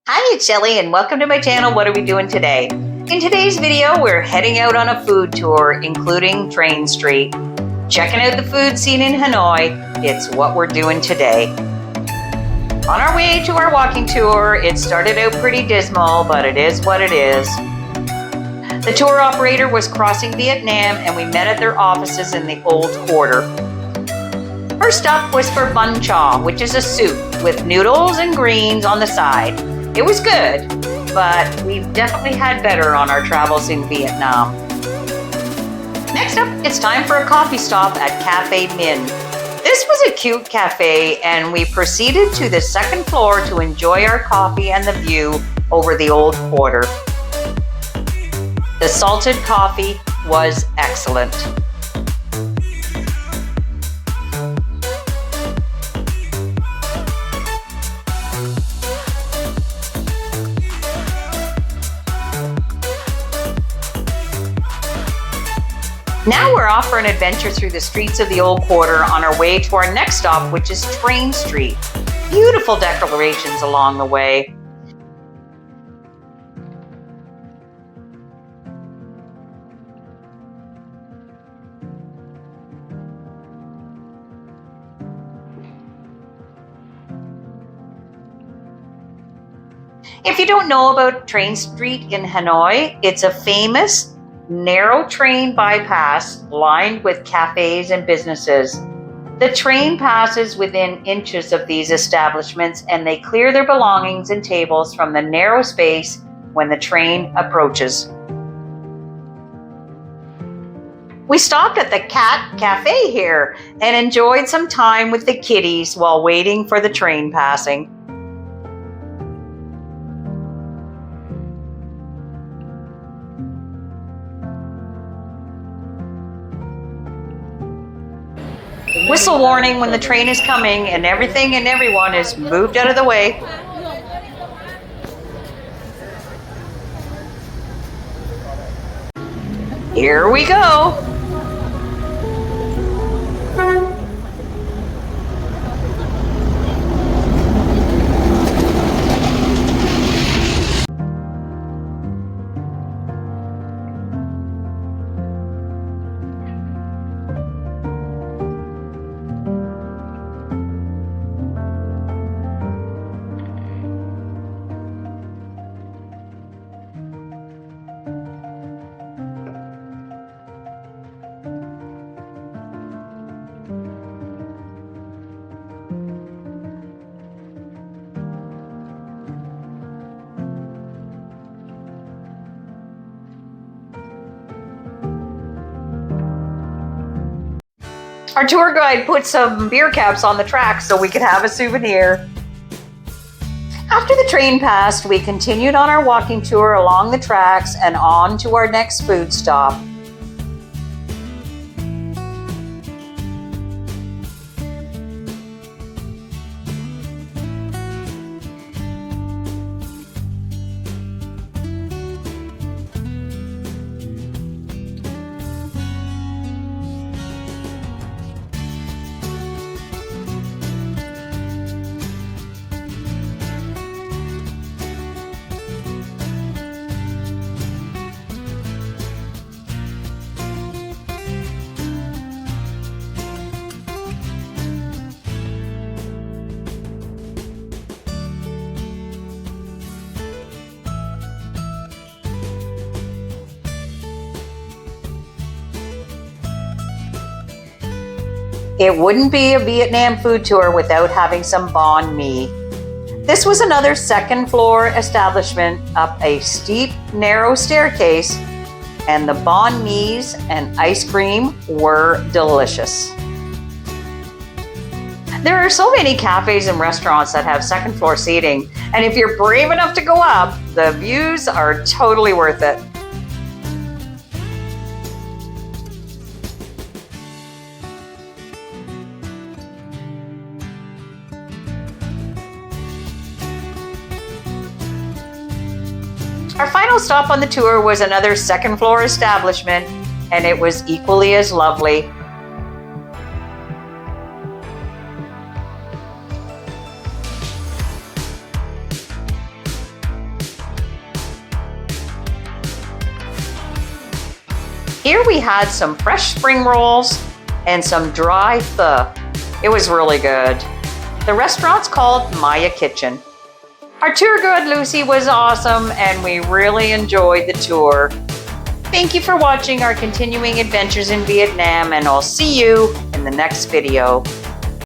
Hi, it's Shelly and welcome to my channel. What are we doing today? In today's video, we're heading out on a food tour, including Train Street. Checking out the food scene in Hanoi, it's what we're doing today. On our way to our walking tour, it started out pretty dismal, but it is what it is. The tour operator was crossing Vietnam and we met at their offices in the Old Quarter. First up was for bun cha, which is a soup with noodles and greens on the side. It was good, but we've definitely had better on our travels in Vietnam. Next up, it's time for a coffee stop at Cafe Min. This was a cute cafe and we proceeded to the second floor to enjoy our coffee and the view over the Old Quarter. The salted coffee was excellent. Now we're off for an adventure through the streets of the Old Quarter on our way to our next stop, which is Train Street. Beautiful decorations along the way. If you don't know about Train Street in Hanoi, it's a famous narrow train bypass lined with cafes and businesses. The train passes within inches of these establishments and they clear their belongings and tables from the narrow space when the train approaches. We stopped at the Cat Cafe here and enjoyed some time with the kitties while waiting for the train passing. Whistle warning when the train is coming and everything and everyone is moved out of the way. Here we go. Our tour guide put some beer caps on the track so we could have a souvenir. After the train passed, we continued on our walking tour along the tracks and on to our next food stop. It wouldn't be a Vietnam food tour without having some Bonme. This was another second floor establishment up a steep, narrow staircase, and the Bonmes and ice cream were delicious. There are so many cafes and restaurants that have second floor seating, and if you're brave enough to go up, the views are totally worth it. Our final stop on the tour was another second floor establishment, and it was equally as lovely. Here we had some fresh spring rolls and some dry pho. It was really good. The restaurant's called Maya Kitchen. Our tour guide Lucy was awesome and we really enjoyed the tour. Thank you for watching our continuing adventures in Vietnam, and I'll see you in the next video.